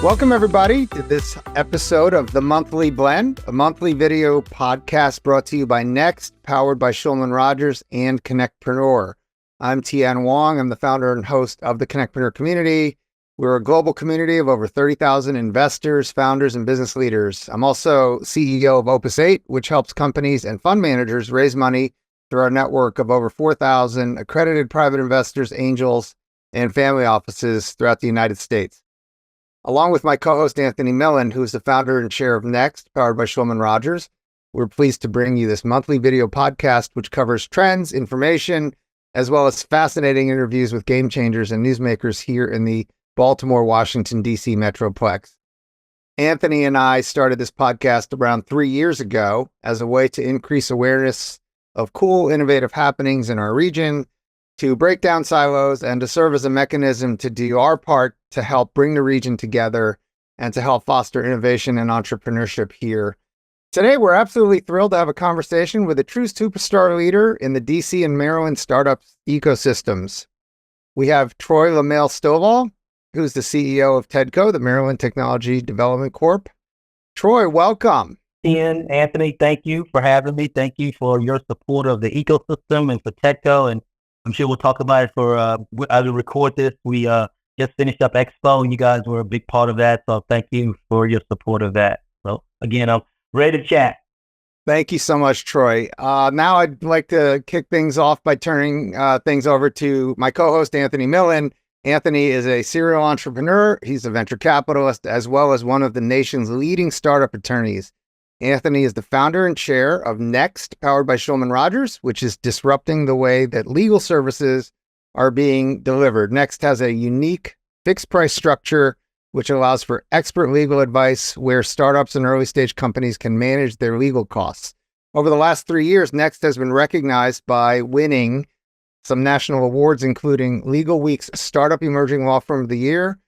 Welcome, everybody, to this episode of The Monthly Blend, a monthly video podcast brought to you by Next, powered by Shulman Rogers and Connectpreneur. I'm Tian Wong. I'm the founder and host of the Connectpreneur community. We're a global community of over 30,000 investors, founders, and business leaders. I'm also CEO of Opus 8, which helps companies and fund managers raise money through our network of over 4,000 accredited private investors, angels, and family offices throughout the United States. Along with my co-host, Anthony Millen, who is the founder and chair of Next, powered by Shulman Rogers, we're pleased to bring you this monthly video podcast, which covers trends, information, as well as fascinating interviews with game changers and newsmakers here in the Baltimore, Washington, D.C. Metroplex. Anthony and I started this podcast around 3 years ago as a way to increase awareness of cool, innovative happenings in our region, to break down silos, and to serve as a mechanism to do our part to help bring the region together and to help foster innovation and entrepreneurship here. Today, we're absolutely thrilled to have a conversation with a true superstar leader in the DC and Maryland startup ecosystems. We have Troy LaMail-Stovall, who's the CEO of TEDCO, the Maryland Technology Development Corp. Troy, welcome. Ian, Anthony, thank you for having me. Thank you for your support of the ecosystem and for TEDCO. And I'm sure we'll talk about it for, as we record this, we just finished up Expo and you guys were a big part of that. So thank you for your support of that. So again, I'm ready to chat. Thank you so much, Troy. Now I'd like to kick things off by turning things over to my co-host, Anthony Millen. Anthony is a serial entrepreneur. He's a venture capitalist, as well as one of the nation's leading startup attorneys. Anthony is the founder and chair of Next, powered by Shulman Rogers, which is disrupting the way that legal services are being delivered. Next has a unique fixed price structure, which allows for expert legal advice where startups and early stage companies can manage their legal costs. Over the last 3 years, Next has been recognized by winning some national awards, including Legal Week's Startup Emerging Law Firm of the Year,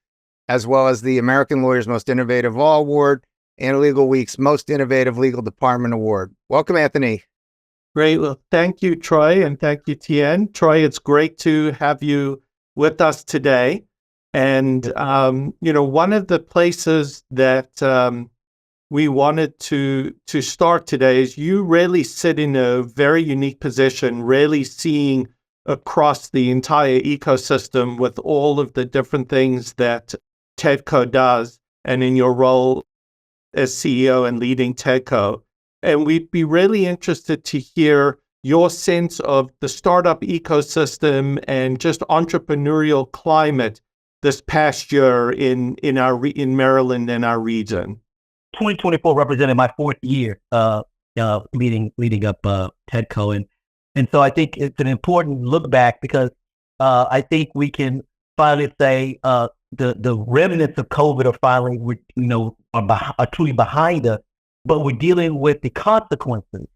as well as the American Lawyer's Most Innovative Law Award, and Legal Week's Most Innovative Legal Department Award. Welcome, Anthony. Great. Well, thank you, Troy, and thank you, Tien. Troy, it's great to have you with us today. And, one of the places that we wanted to start today is you really sit in a very unique position, really seeing across the entire ecosystem with all of the different things that TEDCO does, and in your role as CEO and leading TEDCO. And we'd be really interested to hear your sense of the startup ecosystem and just entrepreneurial climate this past year in Maryland and our region. 2024 represented my fourth year leading up TEDCO. And so I think it's an important look back because I think we can finally say the remnants of COVID are finally, are truly behind us, but we're dealing with the consequences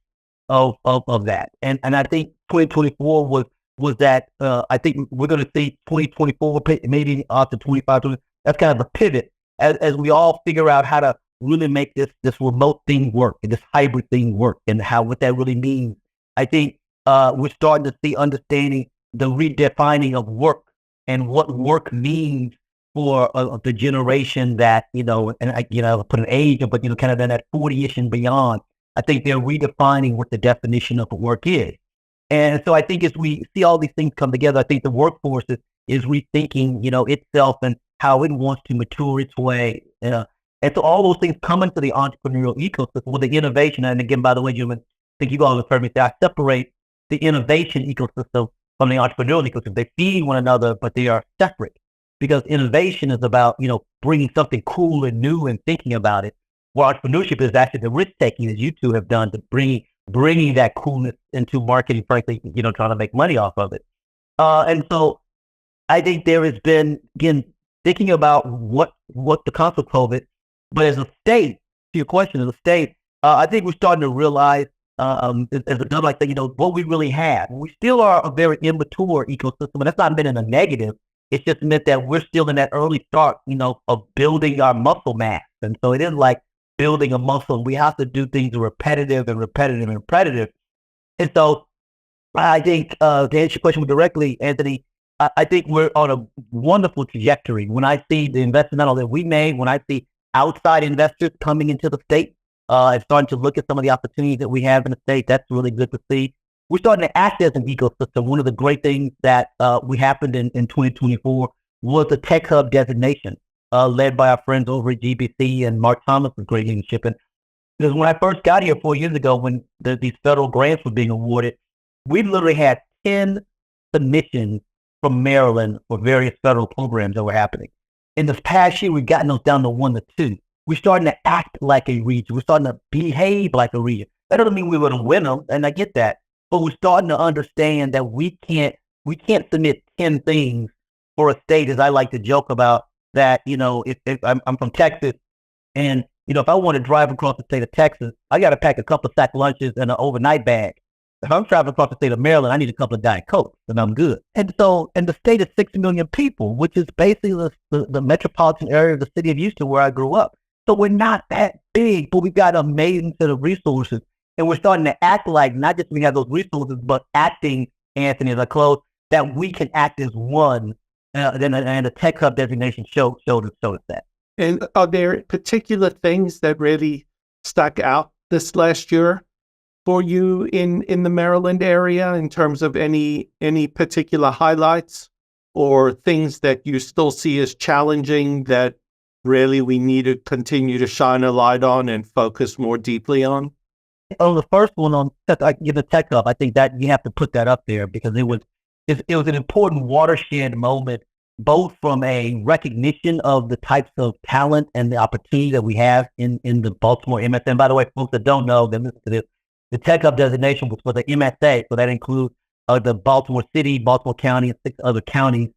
of that. And I think 2024 was that. I think we're going to see 2024, maybe after 25. That's kind of a pivot as we all figure out how to really make this remote thing work and this hybrid thing work and what that really means. I think we're starting to see understanding the redefining of work and what work means for the generation that, and I put an age, but, kind of in that 40-ish and beyond. I think they're redefining what the definition of work is. And so I think as we see all these things come together, I think the workforce is rethinking, itself and how it wants to mature its way. And so all those things come into the entrepreneurial ecosystem with the innovation. And again, by the way, gentlemen, I think you all have heard me say I separate the innovation ecosystem from the entrepreneurial ecosystem. They feed one another, but they are separate. Because innovation is about, bringing something cool and new and thinking about it. Where entrepreneurship is actually the risk taking that you two have done to bringing that coolness into marketing, frankly, trying to make money off of it. And so I think there has been, again, thinking about what the consequence of COVID, but as a state, to your question, as a state, I think we're starting to realize, as a double, like, what we really have. We still are a very immature ecosystem, and that's not been in a negative. It's just meant that we're still in that early start, of building our muscle mass. And so it is like building a muscle. We have to do things repetitive. And so I think, to answer your question directly, Anthony, I think we're on a wonderful trajectory. When I see the investment that we made, when I see outside investors coming into the state and starting to look at some of the opportunities that we have in the state, that's really good to see. We're starting to act as an ecosystem. One of the great things that we happened in 2024 was the Tech Hub designation, led by our friends over at GBC and Mark Thomas with great leadership. And because when I first got here 4 years ago, when these federal grants were being awarded, we literally had 10 submissions from Maryland for various federal programs that were happening. In this past year, we've gotten those down to 1 to 2. We're starting to act like a region. We're starting to behave like a region. That doesn't mean we're going to win them, and I get that. But we're starting to understand that we can't submit 10 things for a state, as I like to joke about, that, if I'm from Texas, and, if I want to drive across the state of Texas, I got to pack a couple of sack lunches and an overnight bag. If I'm traveling across the state of Maryland, I need a couple of Diet Cokes, and I'm good. And the state is 6 million people, which is basically the metropolitan area of the city of Houston where I grew up. So we're not that big, but we've got an amazing set of resources. And we're starting to act like not just we have those resources, but acting, Anthony, as I close, that we can act as one. And the Tech Hub designation showed us that. And are there particular things that really stuck out this last year for you in the Maryland area in terms of any particular highlights or things that you still see as challenging that really we need to continue to shine a light on and focus more deeply on? On the first one, on the Tech Hub, I think that you have to put that up there because it was an important watershed moment, both from a recognition of the types of talent and the opportunity that we have in the Baltimore MSA. By the way, folks that don't know, then listen to this. The Tech Hub designation was for the MSA, so that includes the Baltimore City, Baltimore County, and 6 other counties,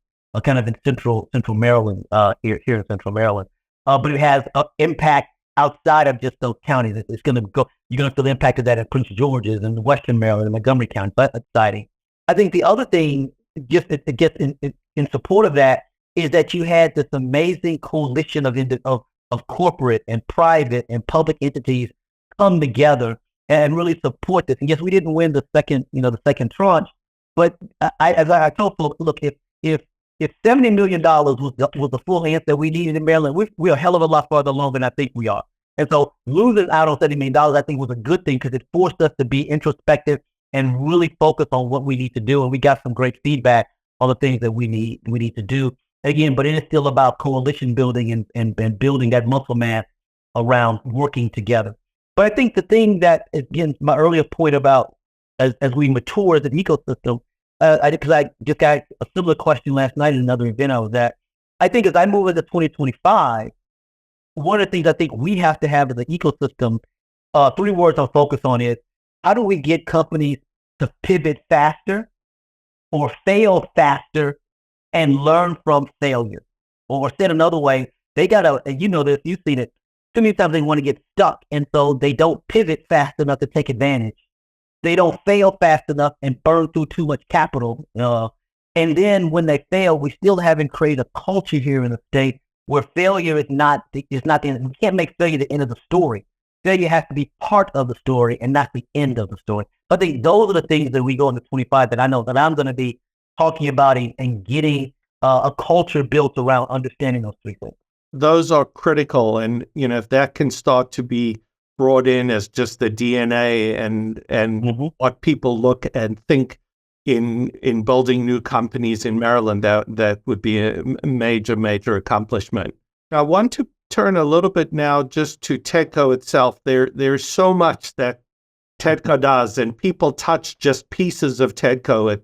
kind of in central Maryland, here in central Maryland. But it has impact outside of just those counties. It's going to go. You're going to feel the impact of that in Prince George's and Western Maryland and Montgomery County. So that's exciting. I think the other thing, just it gets in support of that, is that you had this amazing coalition of corporate and private and public entities come together and really support this. And yes, we didn't win the second tranche, but as I told folks, look, if $70 million was the full answer that we needed in Maryland, we're a hell of a lot farther along than I think we are. And so losing out on $70 million, I think, was a good thing because it forced us to be introspective and really focus on what we need to do. And we got some great feedback on the things that we need to do. Again, but it is still about coalition building and building that muscle mass around working together. But I think the thing that, again, my earlier point about as we mature as an ecosystem, because I just got a similar question last night in another event I was at. I think as I move into 2025, one of the things I think we have to have as an ecosystem, 3 words I'll focus on is, how do we get companies to pivot faster or fail faster and learn from failure? Or said another way, they got to, and you know this, you've seen it, too many times they want to get stuck, and so they don't pivot fast enough to take advantage. They don't fail fast enough and burn through too much capital. And then when they fail, we still haven't created a culture here in the state where failure is not the end. We can't make failure the end of the story. Failure has to be part of the story and not the end of the story. But I think those are the things that we go into 25 that I know that I'm going to be talking about and getting a culture built around understanding those 3 things. Those are critical. And, if that can start to be brought in as just the DNA and what people look and think in building new companies in Maryland, that would be a major accomplishment. I want to turn a little bit now just to TEDCO itself. There's so much that TEDCO does, and people touch just pieces of TEDCO.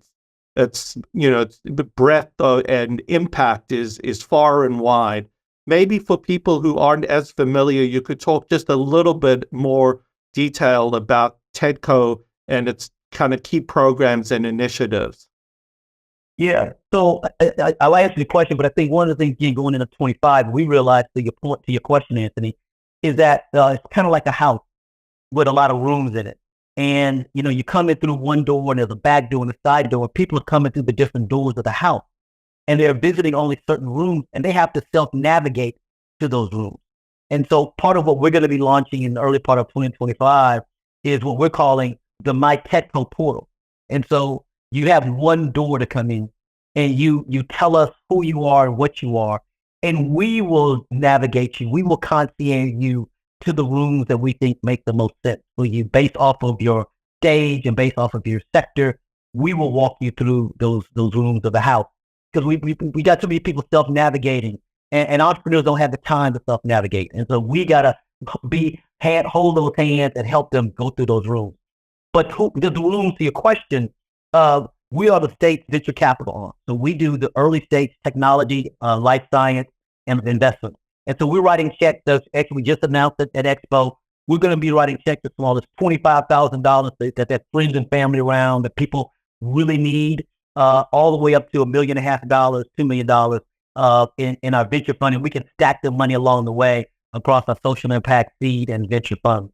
It's the breadth and impact is far and wide. Maybe for people who aren't as familiar, you could talk just a little bit more detail about TEDCO and its kind of key programs and initiatives. Yeah. So I'll answer the question, but I think one of the things going into 25, we realized, to your question, Anthony, is that it's kind of like a house with a lot of rooms in it. And, you come in through one door and there's a back door and a side door. People are coming through the different doors of the house. And they're visiting only certain rooms, and they have to self-navigate to those rooms. And so part of what we're going to be launching in the early part of 2025 is what we're calling the My TEDCO portal. And so you have one door to come in. and you tell us who you are and what you are, and we will navigate you. We will concierge you to the rooms that we think make the most sense for you based off of your stage and based off of your sector. We will walk you through those rooms of the house because we got too many people self-navigating, and entrepreneurs don't have the time to self-navigate. And so we got to hold those hands and help them go through those rooms. But the rooms, to your question, we are the state's venture capital arm. So we do the early stage technology, life science, and investment. And so we're writing checks. Actually, we just announced it at Expo. We're going to be writing checks as small as $25,000 that friends and family around that people really need, all the way up to $1.5 million, $2 million in our venture fund. And we can stack the money along the way across our social impact seed and venture funds.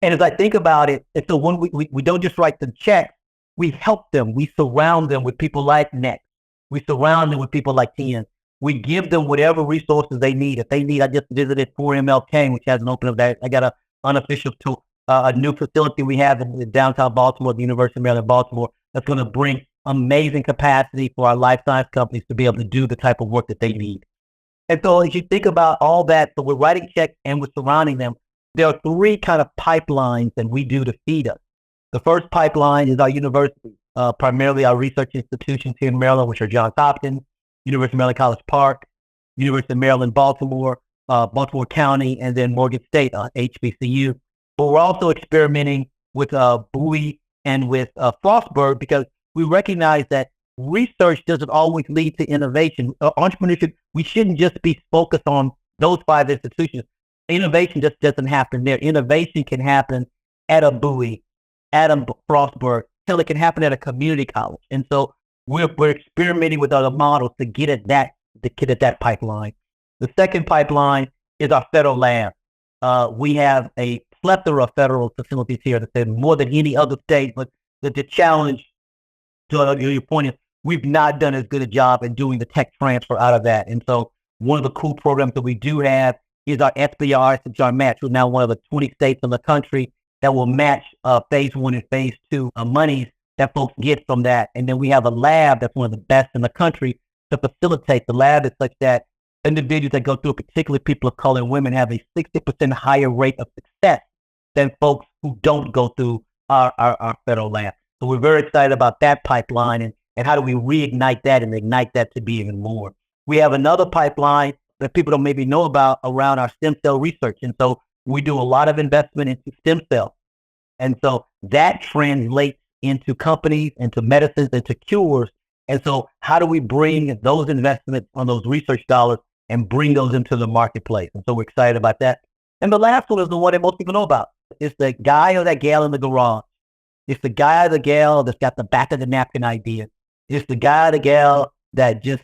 And as I think about it, and so when we don't just write the checks, we help them. We surround them with people like Next. We surround them with people like TN. We give them whatever resources they need. If they need, I just visited 4MLK, which has an open up there. I got an unofficial tool, a new facility we have in downtown Baltimore, the University of Maryland, Baltimore, that's going to bring amazing capacity for our life science companies to be able to do the type of work that they need. And so as you think about all that, so we're writing checks and we're surrounding them. There are three kind of pipelines that we do to feed us. The first pipeline is our university, primarily our research institutions here in Maryland, which are Johns Hopkins, University of Maryland College Park, University of Maryland, Baltimore, Baltimore County, and then Morgan State, HBCU. But we're also experimenting with Bowie and with Frostburg because we recognize that research doesn't always lead to innovation. Entrepreneurship, we shouldn't just be focused on those 5 institutions. Innovation just doesn't happen there. Innovation can happen at a Bowie, at a Frostburg, hell, it can happen at a community college. And so we're experimenting with other models to get at that pipeline. The second pipeline is our federal lab. We have a plethora of federal facilities here that say more than any other state, but the challenge to your point is we've not done as good a job in doing the tech transfer out of that. And so one of the cool programs that we do have is our SBR, SBR match. We're now one of the 20 states in the country that will match phase 1 and phase 2 monies that folks get from that. And then we have a lab that's one of the best in the country to facilitate. The lab is such that individuals that go through, particularly people of color and women, have a 60% higher rate of success than folks who don't go through our federal lab. So we're very excited about that pipeline and how do we reignite that and ignite that to be even more. We have another pipeline that people don't maybe know about around our stem cell research. And so we do a lot of investment into stem cells. And so that translates into companies, into medicines, into cures. And so how do we bring those investments on those research dollars and bring those into the marketplace? And so we're excited about that. And the last one is the one that most people know about. It's the guy or that gal in the garage. It's the guy or the gal that's got the back of the napkin idea. It's the guy or the gal that just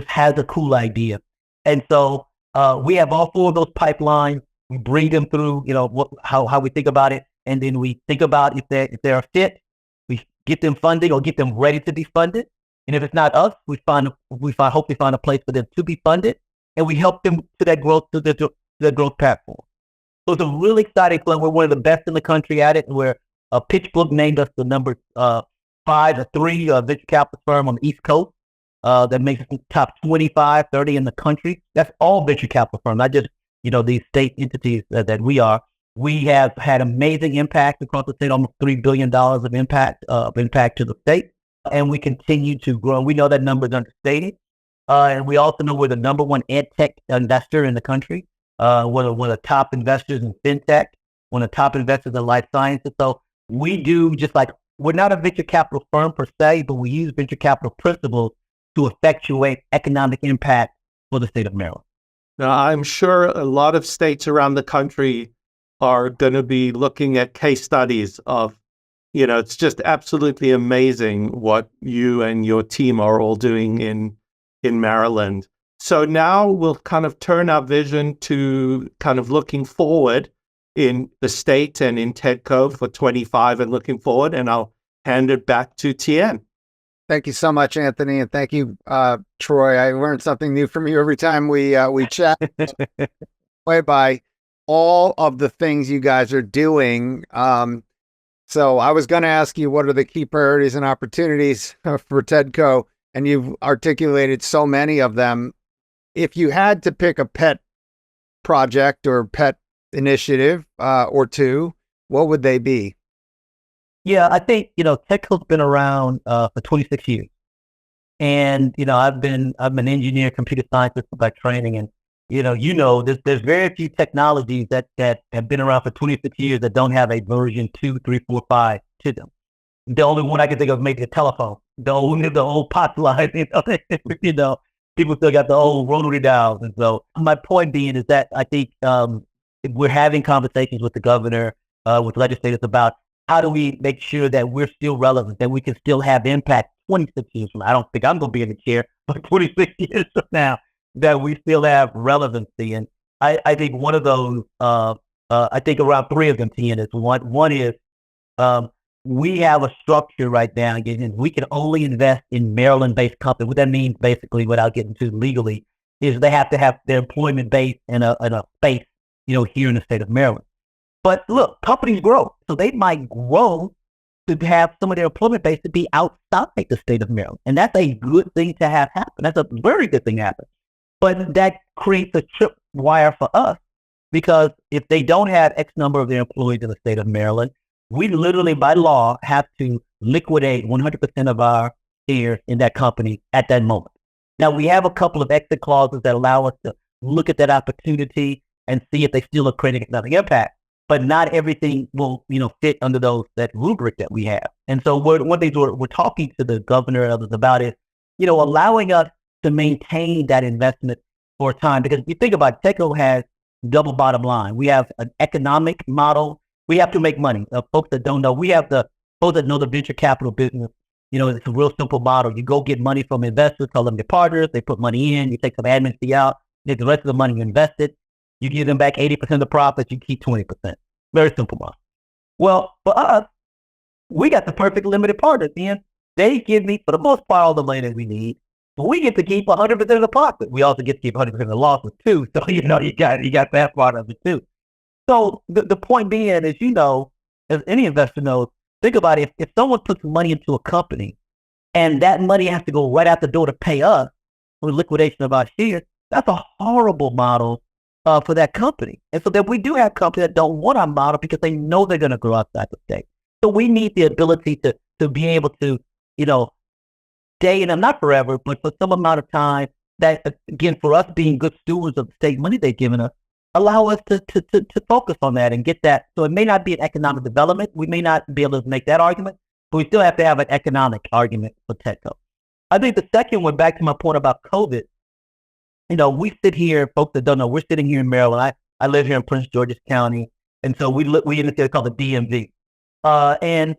has a cool idea. And so we have all 4 of those pipelines. We bring them through, how we think about it. And then we think about if they're a fit, we get them funding or get them ready to be funded. And if it's not us, we hopefully find a place for them to be funded. And we help them to that growth, to the growth platform. So it's a really exciting plan. We're one of the best in the country at it. Where PitchBook named us the number 5 or 3 venture capital firm on the East Coast. That makes us top 25, 30 in the country. That's all venture capital firms, not just, these state entities that we are. We have had amazing impact across the state, almost $3 billion of impact to the state. And we continue to grow. We know that number is understated. And we also know we're the number 1 ed tech investor in the country. One of the top investors in fintech, one of the top investors in life sciences. So we do we're not a venture capital firm per se, but we use venture capital principles to effectuate economic impact for the state of Maryland. Now, I'm sure a lot of states around the country are going to be looking at case studies of, it's just absolutely amazing what you and your team are all doing in Maryland. So now we'll kind of turn our vision to kind of looking forward in the state and in TEDCO for 25 and looking forward, and I'll hand it back to Tien. Thank you so much, Anthony, and thank you, Troy. I learned something new from you every time we chat. Way by all of the things you guys are doing. So I was going to ask you what are the key priorities and opportunities for TEDCO, and you've articulated so many of them. If you had to pick a pet project or pet initiative or two, what would they be? Yeah, I think, TEDCO's been around for 26 years. And, I'm an engineer, computer scientist by training. And, there's very few technologies that have been around for 26 years that don't have a version 2, 3, 4, 5 to them. The only one I can think of maybe the telephone, the old POTS line, people still got the old rotary dials. And so my point being is that I think we're having conversations with the governor, with legislators about how do we make sure that we're still relevant, that we can still have impact 26 years from now. I don't think I'm going to be in the chair, but 26 years from now, that we still have relevancy. And I think one of those, I think around three of them, Tian, is one is we have a structure right now, and we can only invest in Maryland-based companies. What that means, basically, without getting too legally, is they have to have their employment base in a space, here in the state of Maryland. But look, companies grow, so they might grow to have some of their employment base to be outside the state of Maryland, and that's a good thing to have happen. That's a very good thing to happen. But that creates a tripwire for us, because if they don't have X number of their employees in the state of Maryland, we literally, by law, have to liquidate 100% of our shares in that company at that moment. Now, we have a couple of exit clauses that allow us to look at that opportunity and see if they still are creating economic impact. But not everything will, fit under that rubric that we have. And so one thing we're talking to the governor and others about is, allowing us to maintain that investment for time. Because if you think about it, TEDCO has double bottom line. We have an economic model. We have to make money. Folks that don't know, we have the folks that know the venture capital business. It's a real simple model. You go get money from investors, call them your partners. They put money in. You take some admin fee out. Take the rest of the money you invested. You give them back 80% of the profits. You keep 20%. Very simple model. Well, for us, we got the perfect limited partners. And they give me, for the most part, all the money that we need. But we get to keep 100% of the profit. We also get to keep 100% of the losses too. So you got that part of it too. So the point being is, as any investor knows, think about it. If someone puts money into a company and that money has to go right out the door to pay us for liquidation of our shares, that's a horrible model for that company. And so that we do have companies that don't want our model because they know they're going to grow outside the state. So we need the ability to be able to, stay in them, not forever, but for some amount of time that, again, for us being good stewards of the state money they've given us, allow us to focus on that and get that. So it may not be an economic development. We may not be able to make that argument, but we still have to have an economic argument for TEDCO. I think the second one, back to my point about COVID, we sit here, folks that don't know, we're sitting here in Maryland. I live here in Prince George's County. And so we in this area called the DMV. And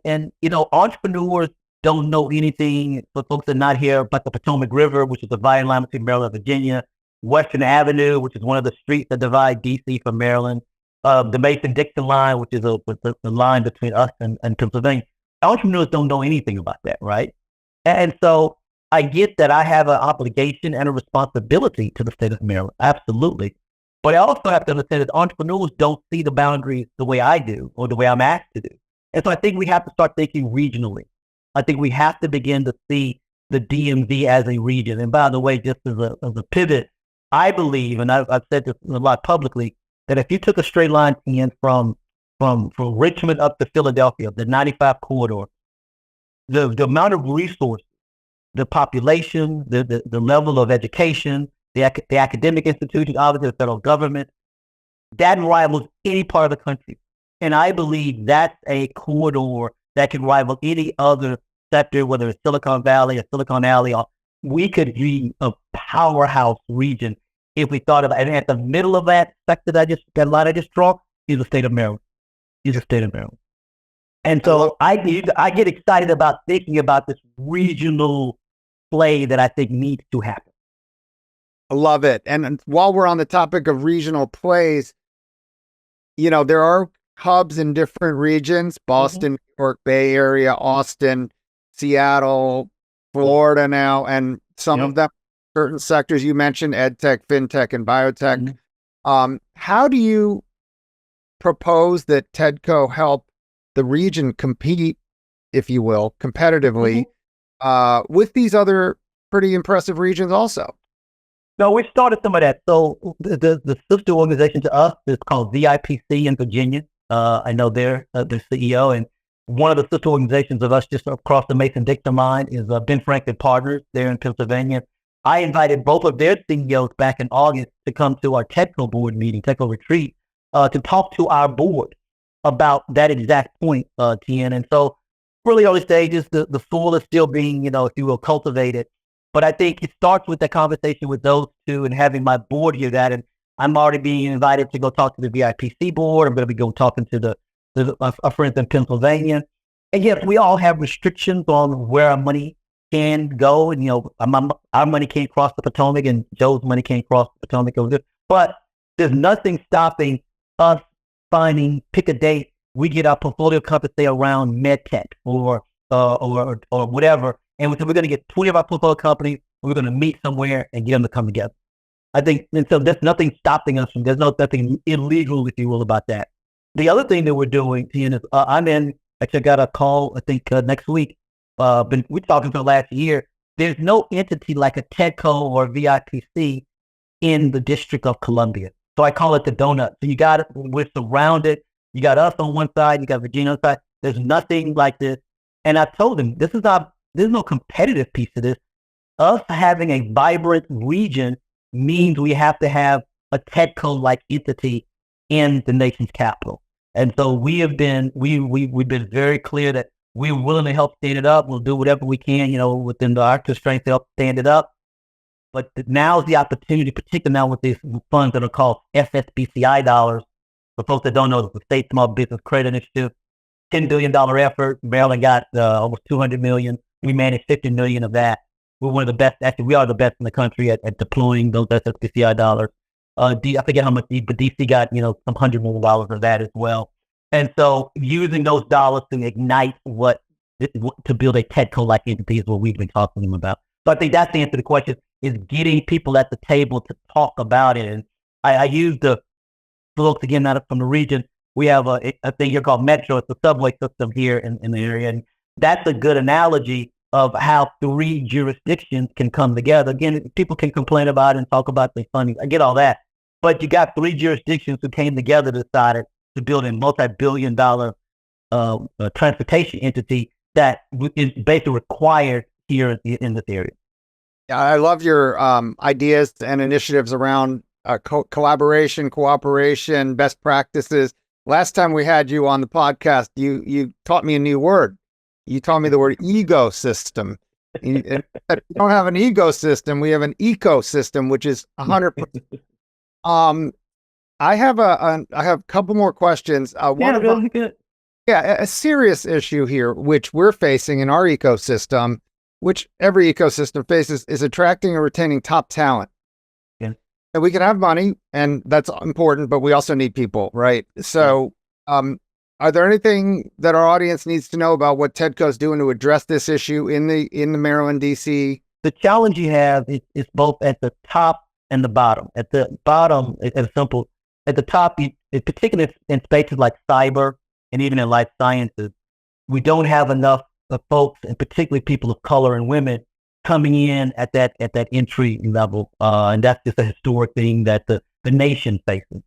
entrepreneurs don't know anything, for folks that are not here, but the Potomac River, which is the dividing line between Maryland and Virginia, Western Avenue, which is one of the streets that divide D.C. from Maryland, the Mason-Dixon line, which is the line between us and Pennsylvania. Entrepreneurs don't know anything about that, right? And so I get that I have an obligation and a responsibility to the state of Maryland, absolutely. But I also have to understand that entrepreneurs don't see the boundaries the way I do or the way I'm asked to do. And so I think we have to start thinking regionally. I think we have to begin to see the DMV as a region. And by the way, just as a pivot, I believe, and I've said this a lot publicly, that if you took a straight line in from Richmond up to Philadelphia, the 95 corridor, the amount of resources, the population, the level of education, the academic institutions, obviously the federal government, that rivals any part of the country. And I believe that's a corridor that can rival any other sector, whether it's Silicon Valley or Silicon Alley. We could be a powerhouse region if we thought about it. And at the middle of that sector that line I just draw is the state of Maryland. And so I get excited about thinking about this regional play that I think needs to happen. I love it. And while we're on the topic of regional plays, there are hubs in different regions: Boston, New York, Bay Area, Austin, Seattle, Florida now, and some of them, certain sectors you mentioned, EdTech, FinTech, and Biotech. How do you propose that TEDCO help the region compete, if you will, competitively with these other pretty impressive regions also. No, we started some of that. So the sister organization to us is called VIPC in Virginia. I know they're the CEO, and one of the sister organizations of us just across the Mason-Dixon line is Ben Franklin Partners there in Pennsylvania. I invited both of their CEOs back in August to come to our TEDCO board meeting, TEDCO retreat, to talk to our board about that exact point, Tien. And so really early stages, the soil is still being, if you will, cultivated. But I think it starts with the conversation with those two and having my board hear that. And I'm already being invited to go talk to the VIPC board. I'm going to be going talking to our friends in Pennsylvania. And yes, we all have restrictions on where our money can go. And, our money can't cross the Potomac and Joe's money can't cross the Potomac over there. But there's nothing stopping us pick a date. We get our portfolio companies, say around MedTech or whatever. And we're going to get 20 of our portfolio companies. We're going to meet somewhere and get them to come together. I think, and so there's nothing stopping us from, there's nothing illegal, if you will, about that. The other thing that we're doing, Tien, is I got a call, I think next week. We're talking for the last year. There's no entity like a TEDCO or VIPC in the District of Columbia. So I call it the donut. So we're surrounded. You got us on one side, you got Virginia on the side. There's nothing like this. And I told them, there's no competitive piece to this. Us having a vibrant region means we have to have a TEDCO-like entity in the nation's capital. And so we've been very clear that we're willing to help stand it up. We'll do whatever we can, within our constraints to help stand it up. But now is the opportunity, particularly now with these funds that are called SSBCI dollars. For folks that don't know, it's the State Small Business Credit Initiative, $10 billion effort. Maryland got almost $200 million. We managed $50 million of that. We're one of the best. Actually, we are the best in the country at deploying those SSBCI dollars. I forget how much, but DC got some $100 million of that as well. And so, using those dollars to ignite to build a TEDCO-like entity is what we've been talking to them about. So I think that's the answer to the question: is getting people at the table to talk about it. And I use the folks again, not from the region. We have a thing here called Metro. It's the subway system here in the area, and that's a good analogy of how 3 jurisdictions can come together. Again, people can complain about it and talk about the funding. I get all that. But you got 3 jurisdictions who came together to decide to build a multi-billion-dollar transportation entity that is basically required here in this area. Yeah, I love your ideas and initiatives around collaboration, cooperation, best practices. Last time we had you on the podcast, you taught me a new word. You taught me the word ecosystem. We don't have an ecosystem. We have an ecosystem, which is 100%. I have a couple more questions. A serious issue here, which we're facing in our ecosystem, which every ecosystem faces, is attracting and retaining top talent. Yeah. And we can have money, and that's important, but we also need people, right? So, are there anything that our audience needs to know about what TEDCO is doing to address this issue in the Maryland, DC? The challenge you have is both at the top and the bottom. At the bottom, it's simple. At the top, particularly in spaces like cyber and even in life sciences, we don't have enough folks, and particularly people of color and women, coming in at that entry level, and that's just a historic thing that the nation faces.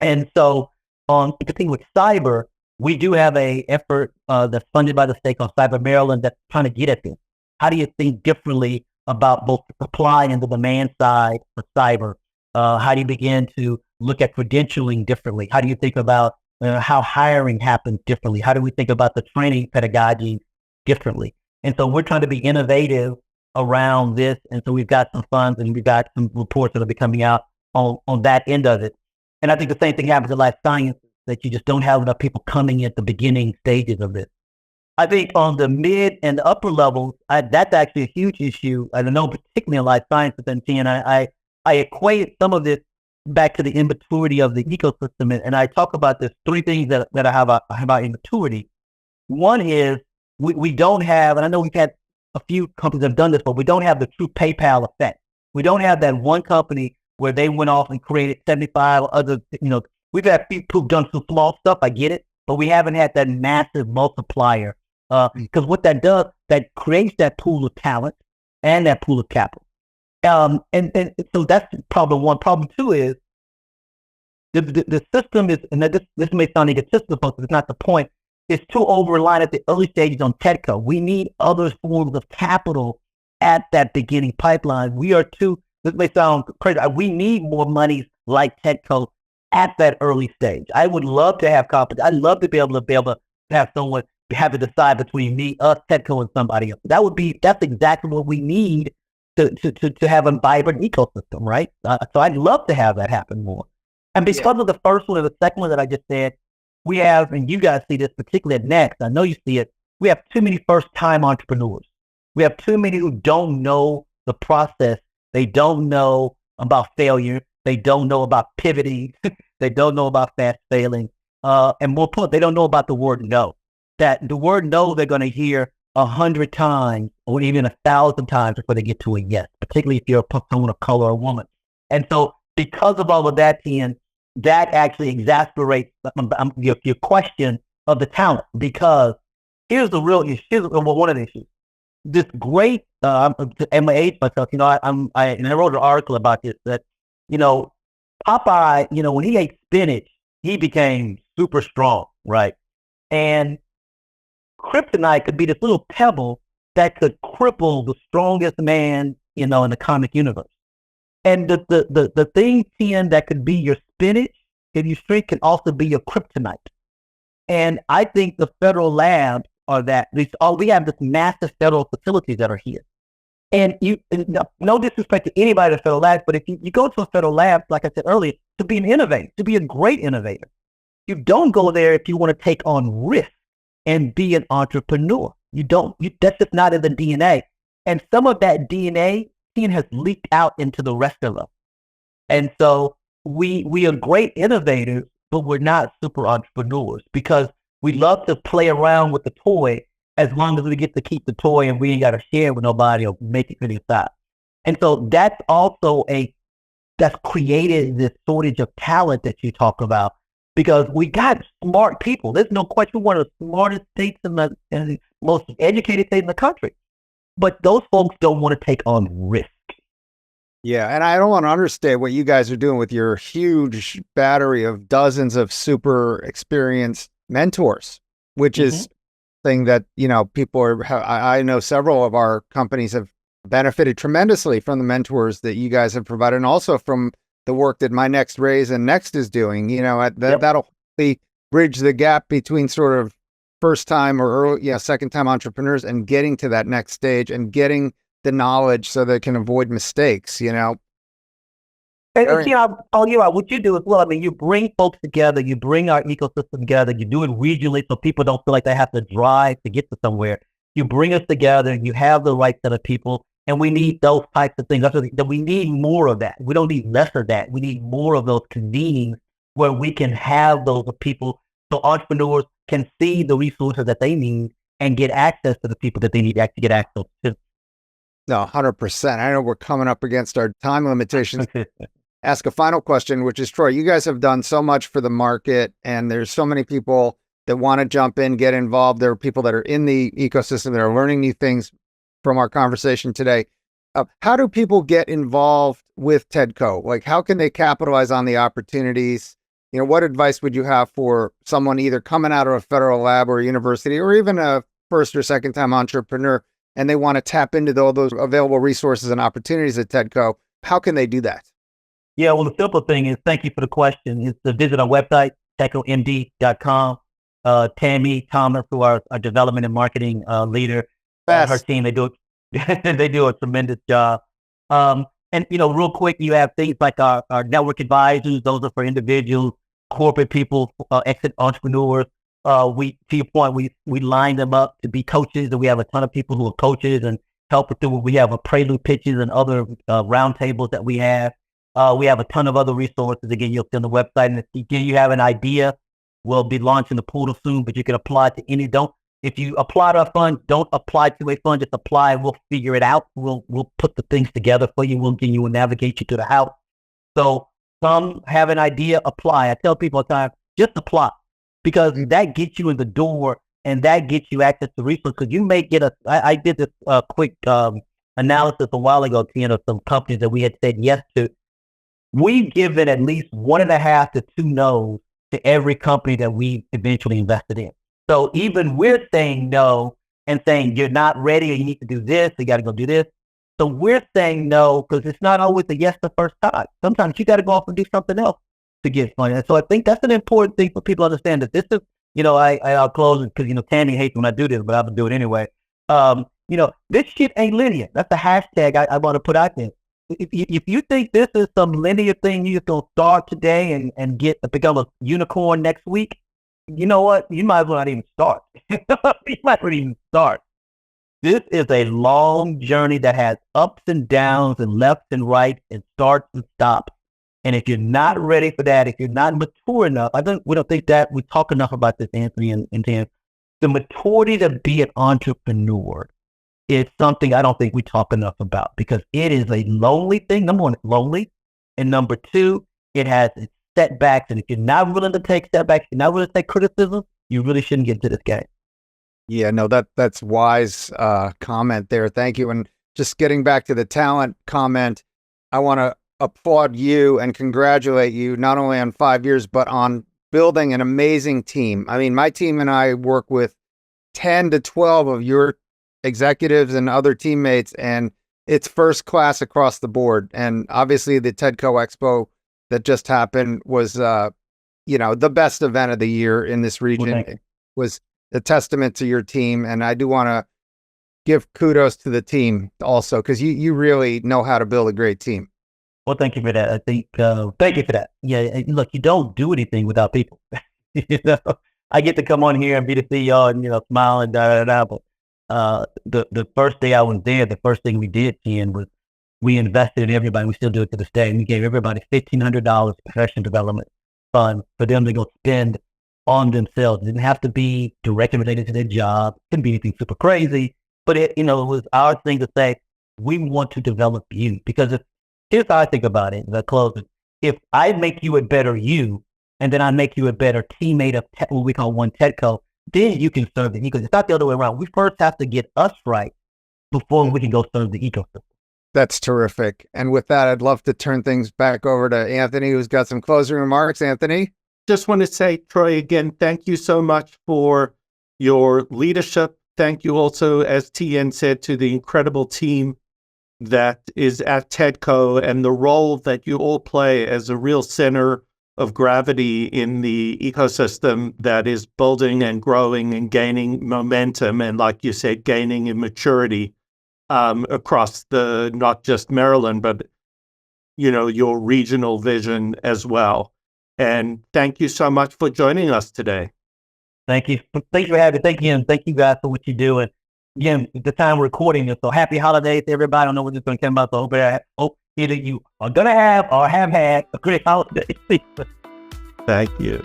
And so, particularly with cyber, we do have a effort that's funded by the state called Cyber Maryland that's trying to get at this. How do you think differently about both the supply and the demand side for cyber? How do you begin to look at credentialing differently? How do you think about how hiring happens differently? How do we think about the training pedagogy differently? And so we're trying to be innovative around this. And so we've got some funds and we've got some reports that will be coming out on that end of it. And I think the same thing happens in life sciences, that you just don't have enough people coming at the beginning stages of this. I think on the mid and the upper levels, that's actually a huge issue. I don't know, particularly in life sciences, and I equate some of this back to the immaturity of the ecosystem. And I talk about this 3 things that I have about immaturity. One is we don't have, and I know we've had a few companies that have done this, but we don't have the true PayPal effect. We don't have that one company where they went off and created 75 other, we've had people who've done some flawed stuff, I get it, but we haven't had that massive multiplier. Because what that does, that creates that pool of talent, and that pool of capital. And so that's problem one. Problem two is the system is, and this may sound egotistical, but it's not the point. It's too over-reliant at the early stages on TEDCO. We need other forms of capital at that beginning pipeline. We are too, this may sound crazy, we need more monies like TEDCO at that early stage. I would love to have confidence. I'd love to be able to have someone have to decide between me, us, TEDCO, and somebody else. That's exactly what we need to have a vibrant ecosystem, right? So I'd love to have that happen more. And because of the first one and the second one that I just said, we have, and you guys see this particularly at Next, I know you see it, we have too many first-time entrepreneurs. We have too many who don't know the process. They don't know about failure. They don't know about pivoting. They don't know about fast failing. And more important, they don't know about the word no. That the word no they're going to hear 100 times or even 1,000 times before they get to a yes, particularly if you're someone of color or a woman. And so because of all of that, Ian, that actually exasperates your question of the talent, because here's the real issue. Here's one of the issues. This great, I'm my age myself, and I wrote an article about this, that, Popeye, when he ate spinach, he became super strong, right? And kryptonite could be this little pebble that could cripple the strongest man, in the comic universe. And the thing, Tien, that could be your spinach, if you shrink, can also be your kryptonite. And I think the federal labs are that. We have this massive federal facilities that are here. And no disrespect to anybody at the federal labs, but if you go to a federal lab, like I said earlier, to be an innovator, to be a great innovator, you don't go there if you want to take on risk and be an entrepreneur. That's just not in the DNA. And some of that DNA has leaked out into the rest of us. And so we are great innovators, but we're not super entrepreneurs, because we love to play around with the toy as long as we get to keep the toy and we ain't got to share with nobody or make it for yourself. And so that's also that's created this shortage of talent that you talk about, because we got smart people. There's no question we're one of the smartest states and the most educated state in the country. But those folks don't want to take on risk. Yeah, and I don't want to understate what you guys are doing with your huge battery of dozens of super experienced mentors, which is thing that, people I know several of our companies have benefited tremendously from the mentors that you guys have provided, and also from the work that My Next Raise and Next is doing. That'll bridge the gap between sort of first-time or second-time entrepreneurs and getting to that next stage and getting the knowledge so they can avoid mistakes, And I'll you out what you do as well. I mean, you bring folks together, you bring our ecosystem together, you do it regionally so people don't feel like they have to drive to get to somewhere. You bring us together, you have the right set of people, and we need those types of things. That we need more of that. We don't need less of that. We need more of those convenings where we can have those people so entrepreneurs can see the resources that they need and get access to the people that they need to actually get access to. No, 100%. I know we're coming up against our time limitations. Ask a final question, which is, Troy, you guys have done so much for the market, and there's so many people that want to jump in, get involved. There are people that are in the ecosystem that are learning new things from our conversation today. How do people get involved with TEDCO? Like, how can they capitalize on the opportunities? What advice would you have for someone either coming out of a federal lab or a university, or even a first or second time entrepreneur, and they want to tap into all those available resources and opportunities at TEDCO? How can they do that? Yeah, well, the simple thing is, thank you for the question, is to visit our website, TEDCOMD.com. Tammy Thomas, who are our development and marketing leader, her team, they do a tremendous job. And, real quick, you have things like our network advisors. Those are for individuals, corporate people, exit entrepreneurs. To your point, we line them up to be coaches, and we have a ton of people who are coaches and help us through. We have a prelude pitches and other roundtables that we have. We have a ton of other resources. Again, you'll see on the website. And if you have an idea, we'll be launching the portal soon, but you can apply to any. If you apply to a fund, don't apply to a fund, just apply. We'll figure it out. We'll put the things together for you. We'll navigate you to the house. So some have an idea, apply. I tell people all the time, just apply, because that gets you in the door and that gets you access to resources. Because you may get I did this quick analysis a while ago, of some companies that we had said yes to. We've given at least 1.5 to 2 no's to every company that we eventually invested in. So even we're saying no and saying you're not ready or you need to do this, you got to go do this. So we're saying no because it's not always a yes the first time. Sometimes you got to go off and do something else to get money. And so I think that's an important thing for people to understand that this is, I'll close it because, Tammy hates when I do this, but I'm going to do it anyway. This shit ain't linear. That's the hashtag I want to put out there. If you think this is some linear thing, you're just going to start today and become a unicorn next week, you know what? You might as well not even start. You might not even start. This is a long journey that has ups and downs and left and right and starts and stops. And if you're not ready for that, if you're not mature enough, we don't think that we talk enough about this, Anthony and Tim. The maturity to be an entrepreneur is something I don't think we talk enough about because it is a lonely thing. Number one, it's lonely. And number two, it has its setbacks. And if you're not willing to take setbacks, you're not willing to take criticism, you really shouldn't get into this game. Yeah, no, that's wise comment there. Thank you. And just getting back to the talent comment, I want to applaud you and congratulate you not only on 5 years, but on building an amazing team. I mean, my team and I work with 10 to 12 of your executives and other teammates, and it's first class across the board. And obviously the TEDCO Expo that just happened was, the best event of the year in this region. It was a testament to your team. And I do want to give kudos to the team also, because you really know how to build a great team. Well, thank you for that. I think, thank you for that. Yeah, look, you don't do anything without people. I get to come on here and be the CEO and, smile and but the first day I was there, the first thing we did, Ian, was we invested in everybody. We still do it to this day. And we gave everybody $1,500 professional development fund for them to go spend on themselves. It didn't have to be directly related to their job. It couldn't be anything super crazy. But it was our thing to say, we want to develop you. Because here's how I think about it, as I close it. If I make you a better you, and then I make you a better teammate of what we call One TEDCO, then you can serve the ecosystem. It's not the other way around. We first have to get us right before we can go serve the ecosystem. That's terrific. And with that, I'd love to turn things back over to Anthony, who's got some closing remarks. Anthony? Just want to say, Troy, again, thank you so much for your leadership. Thank you also, as TN said, to the incredible team that is at TEDCO and the role that you all play as a real center of gravity in the ecosystem that is building and growing and gaining momentum. And like you said, gaining in maturity across not just Maryland, but, your regional vision as well. And thank you so much for joining us today. Thank you. Thank you for having me. Thank you. And thank you guys for what you're doing. Again, at the time we're recording this, so happy holidays to everybody. I don't know what this is going to come out, so I hope either you are going to have or have had a great holiday season. Thank you.